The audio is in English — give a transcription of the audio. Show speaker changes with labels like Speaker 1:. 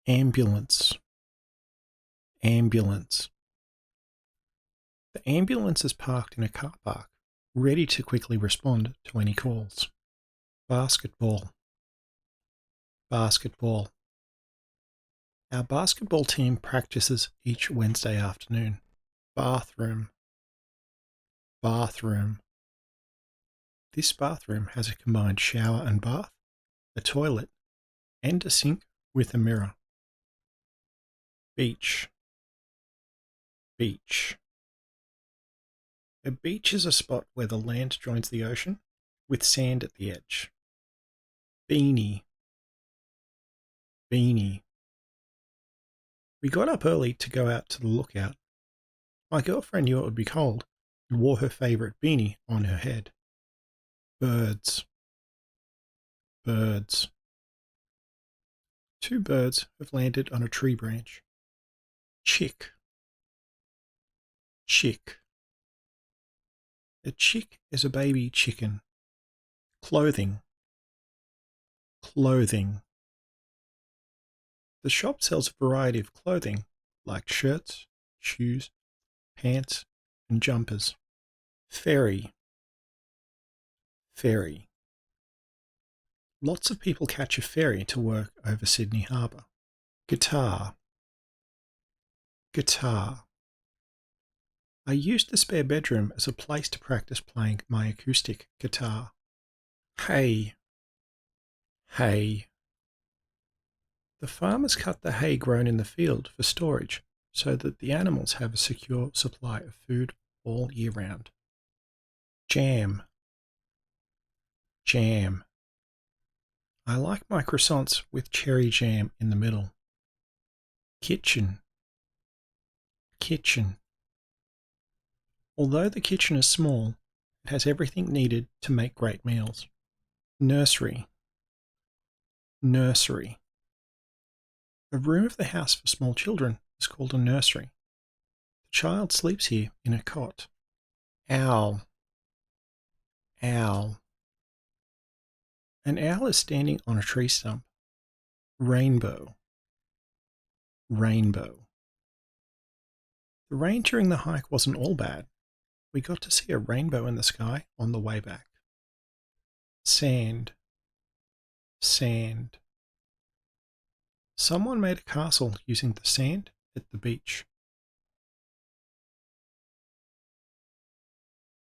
Speaker 1: Ambulance. Ambulance. The ambulance is parked in a car park, ready to quickly respond to any calls. Basketball. Basketball. Our basketball team practices each Wednesday afternoon. Bathroom. Bathroom. This bathroom has a combined shower and bath, a toilet, and a sink with a mirror. Beach. Beach. A beach is a spot where the land joins the ocean, with sand at the edge. Beanie. Beanie. We got up early to go out to the lookout. My girlfriend knew it would be cold and wore her favourite beanie on her head. Birds. Birds. Two birds have landed on a tree branch. Chick. Chick. A chick is a baby chicken. Clothing. Clothing. The shop sells a variety of clothing like shirts, shoes, pants, and jumpers. Ferry. Ferry. Lots of people catch a ferry to work over Sydney Harbour. Guitar. Guitar. I used the spare bedroom as a place to practice playing my acoustic guitar. Hay. Hay. The farmers cut the hay grown in the field for storage so that the animals have a secure supply of food all year round. Jam. Jam. I like my croissants with cherry jam in the middle. Kitchen. Kitchen. Although the kitchen is small, it has everything needed to make great meals. Nursery. Nursery. A room of the house for small children is called a nursery. The child sleeps here in a cot. Owl. Owl. An owl is standing on a tree stump. Rainbow. Rainbow. The rain during the hike wasn't all bad. We got to see a rainbow in the sky on the way back. Sand. Sand. Someone made a castle using the sand at the beach.